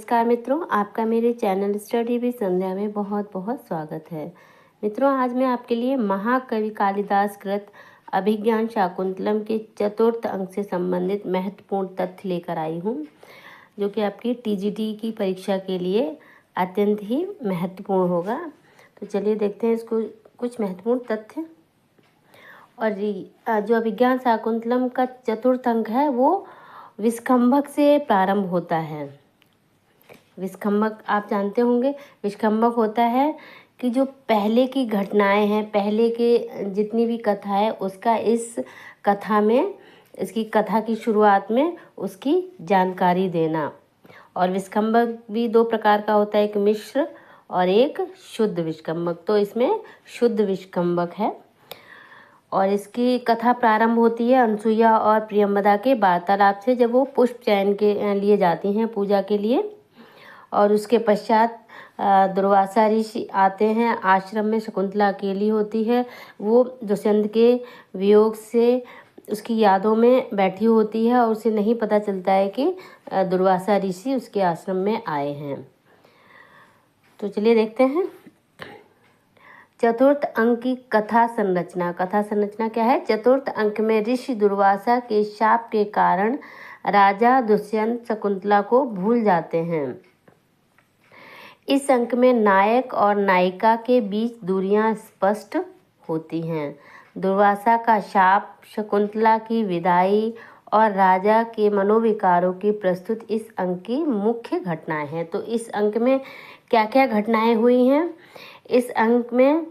नमस्कार मित्रों, आपका मेरे चैनल स्टडी विद संध्या में बहुत बहुत स्वागत है। मित्रों, आज मैं आपके लिए महाकवि कालिदास कृत अभिज्ञान शाकुंतलम के चतुर्थ अंक से संबंधित महत्वपूर्ण तथ्य लेकर आई हूँ, जो कि आपकी टीजीटी की परीक्षा के लिए अत्यंत ही महत्वपूर्ण होगा। तो चलिए देखते हैं इसको कुछ महत्वपूर्ण तथ्य। और जो अभिज्ञान शाकुंतलम का चतुर्थ अंक है वो विस्कंभक से प्रारंभ होता है। विस्कंभक आप जानते होंगे, विस्कंभक होता है कि जो पहले की घटनाएं हैं, पहले के जितनी भी कथा है उसका इस कथा में, इसकी कथा की शुरुआत में उसकी जानकारी देना। और विस्कंभक भी दो प्रकार का होता है, एक मिश्र और एक शुद्ध विस्कंभक। तो इसमें शुद्ध विस्कंभक है और इसकी कथा प्रारंभ होती है अनसुईया और प्रियंवदा के वार्तालाप से, जब वो पुष्प चयन के लिए जाती हैं पूजा के लिए। और उसके पश्चात दुर्वासा ऋषि आते हैं आश्रम में। शकुंतला अकेली होती है, वो दुष्यंत के वियोग से उसकी यादों में बैठी होती है और उसे नहीं पता चलता है कि दुर्वासा ऋषि उसके आश्रम में आए हैं। तो चलिए देखते हैं चतुर्थ अंक की कथा संरचना। कथा संरचना क्या है? चतुर्थ अंक में ऋषि दुर्वासा के शाप के कारण राजा दुष्यंत शकुंतला को भूल जाते हैं। इस अंक में नायक और नायिका के बीच दूरियां स्पष्ट होती हैं। दुर्वासा का शाप, शकुंतला की विदाई और राजा के मनोविकारों की प्रस्तुत इस अंक की मुख्य घटनाएं हैं। तो इस अंक में क्या क्या घटनाएं हुई हैं? इस अंक में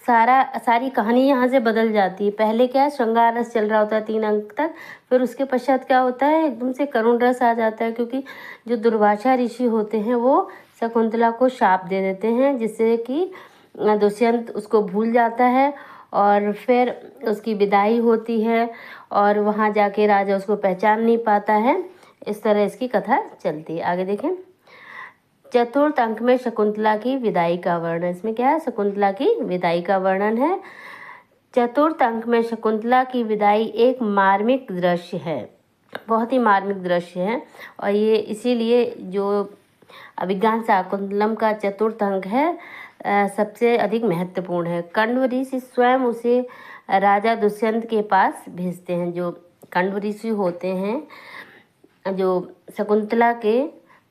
सारी कहानी यहाँ से बदल जाती है। पहले क्या है, श्रृंगार रस चल रहा होता है 3 अंक तक, फिर उसके पश्चात क्या होता है, एकदम से करुण रस आ जाता है, क्योंकि जो दुर्वासा ऋषि होते हैं वो शकुंतला को शाप दे देते हैं, जिससे कि दुष्यंत उसको भूल जाता है और फिर उसकी विदाई होती है और वहाँ जाके राजा उसको पहचान नहीं पाता है। इस तरह इसकी कथा चलती है। आगे देखें, चतुर्थ अंक में शकुंतला की विदाई का वर्णन। इसमें क्या है? शकुंतला की विदाई का वर्णन है। चतुर्थ अंक में शकुंतला की विदाई एक मार्मिक दृश्य है, बहुत ही मार्मिक दृश्य है। और ये इसीलिए जो अभिज्ञान शाकुंतलम का चतुर्थ अंक है सबसे अधिक महत्वपूर्ण है। कण्व ऋषि स्वयं उसे राजा दुष्यंत के पास भेजते हैं। जो कण्व ऋषि होते हैं, जो शकुंतला के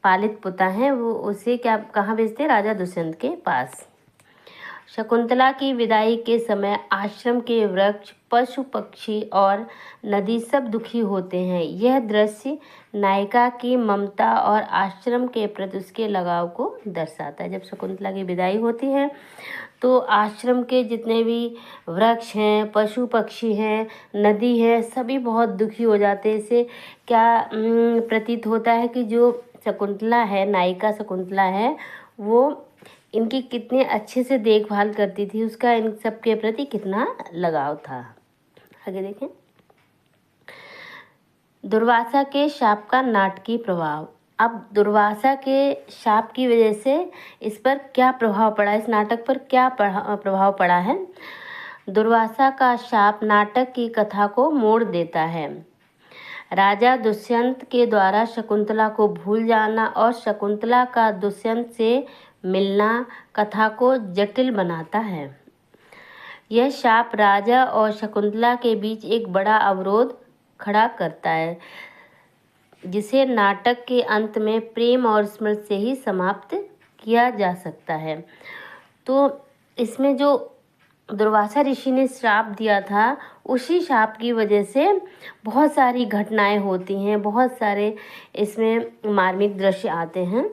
पालित पुत्र हैं, वो उसे कहाँ भेजते हैं? राजा दुष्यंत के पास। शकुंतला की विदाई के समय आश्रम के वृक्ष, पशु पक्षी और नदी सब दुखी होते हैं। यह दृश्य नायिका की ममता और आश्रम के प्रति उसके लगाव को दर्शाता है। जब शकुंतला की विदाई होती है तो आश्रम के जितने भी वृक्ष हैं, पशु पक्षी हैं, नदी है, सभी बहुत दुखी हो जाते हैं। इससे क्या प्रतीत होता है कि जो शकुंतला है, नायिका शकुंतला है, वो इनकी कितने अच्छे से देखभाल करती थी, उसका इन सब के प्रति कितना लगाव था। आगे देखें, दुर्वासा के शाप का नाटकीय प्रभाव। अब दुर्वासा के शाप की वजह से इस पर क्या प्रभाव पड़ा, इस नाटक पर क्या प्रभाव पड़ा है? दुर्वासा का शाप नाटक की कथा को मोड़ देता है। राजा दुष्यंत के द्वारा शकुंतला को भूल जाना और शकुंतला का दुष्यंत से मिलना कथा को जटिल बनाता है। यह शाप राजा और शकुंतला के बीच एक बड़ा अवरोध खड़ा करता है, जिसे नाटक के अंत में प्रेम और स्मृति से ही समाप्त किया जा सकता है। तो इसमें जो दुर्वासा ऋषि ने श्राप दिया था, उसी शाप की वजह से बहुत सारी घटनाएं होती हैं, बहुत सारे इसमें मार्मिक दृश्य आते हैं।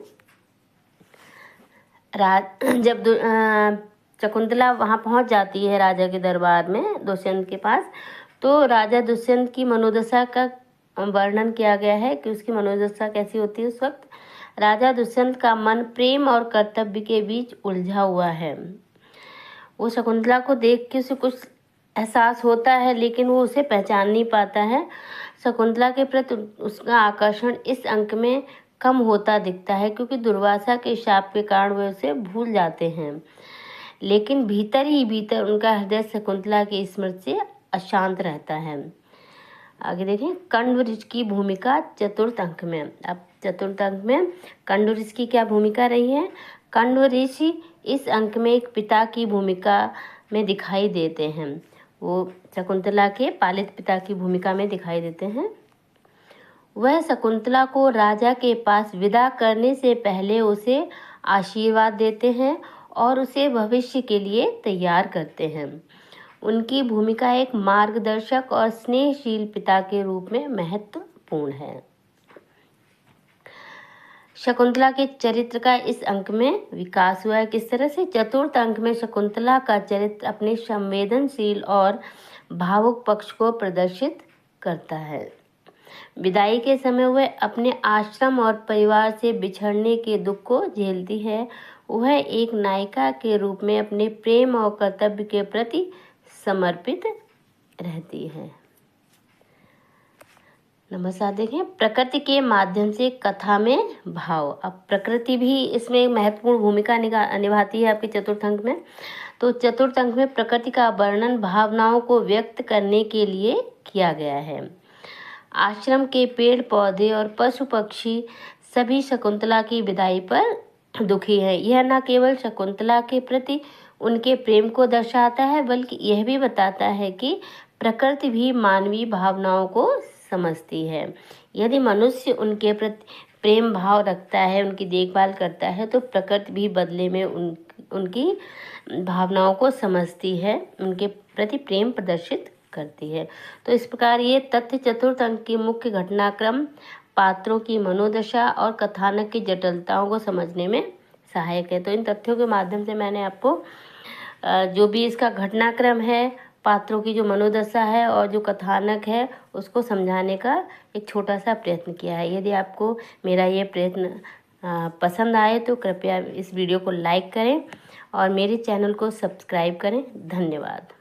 जब शकुंतला वहाँ पहुँच जाती है राजा के दरबार में दुष्यंत के पास, तो राजा दुष्यंत की मनोदशा का वर्णन किया गया है कि उसकी मनोदशा कैसी होती है। उस वक्त राजा दुष्यंत का मन प्रेम और कर्तव्य के बीच उलझा हुआ है। वो शकुंतला को देख के उसे कुछ एहसास होता है, लेकिन वो उसे पहचान नहीं पाता है। शकुंतला के प्रति उसका आकर्षण इस अंक में कम होता दिखता है, क्योंकि दुर्वासा के शाप के कारण वे उसे भूल जाते हैं। लेकिन भीतर ही भीतर उनका हृदय शकुंतला की स्मृति से अशांत रहता है। आगे देखें, कंडवृष की भूमिका चतुर्थ अंक में। अब चतुर्थ अंक में कंडवृष की क्या भूमिका रही है? कंडवृष इस अंक में एक पिता की भूमिका में दिखाई देते हैं। वो शकुंतला के पालित पिता की भूमिका में दिखाई देते हैं। वह शकुंतला को राजा के पास विदा करने से पहले उसे आशीर्वाद देते हैं और उसे भविष्य के लिए तैयार करते हैं। उनकी भूमिका एक मार्गदर्शक और स्नेहशील पिता के रूप में महत्वपूर्ण है। शकुंतला के चरित्र का इस अंक में विकास हुआ है। किस तरह से? चतुर्थ अंक में शकुंतला का चरित्र अपने संवेदनशील और भावुक पक्ष को प्रदर्शित करता है। विदाई के समय वह अपने आश्रम और परिवार से बिछड़ने के दुख को झेलती है। वह एक नायिका के रूप में अपने प्रेम और कर्तव्य के प्रति समर्पित रहती है। नंबर 7 देखें, प्रकृति के माध्यम से कथा में भाव। अब प्रकृति भी इसमें एक महत्वपूर्ण भूमिका निभाती है आपके चतुर्थ अंक में। तो चतुर्थ अंक में प्रकृति का वर्णन भावनाओं को व्यक्त करने के लिए किया गया है। आश्रम के पेड़ पौधे और पशु पक्षी सभी शकुंतला की विदाई पर दुखी है। यह न केवल शकुंतला के प्रति उनके प्रेम को दर्शाता है, बल्कि यह भी बताता है कि प्रकृति भी मानवीय भावनाओं को समझती है। यदि मनुष्य उनके प्रति प्रेम भाव रखता है, उनकी देखभाल करता है, तो प्रकृति भी बदले में उनकी भावनाओं को समझती है, उनके प्रति प्रेम प्रदर्शित करती है। तो इस प्रकार ये तथ्य चतुर्थ अंक की मुख्य घटनाक्रम, पात्रों की मनोदशा और कथानक की जटिलताओं को समझने में सहायक है। तो इन तथ्यों के माध्यम से मैंने आपको जो भी इसका घटनाक्रम है, पात्रों की जो मनोदशा है और जो कथानक है, उसको समझाने का एक छोटा सा प्रयत्न किया है। यदि आपको मेरा ये प्रयत्न पसंद आए तो कृपया इस वीडियो को लाइक करें और मेरे चैनल को सब्सक्राइब करें। धन्यवाद।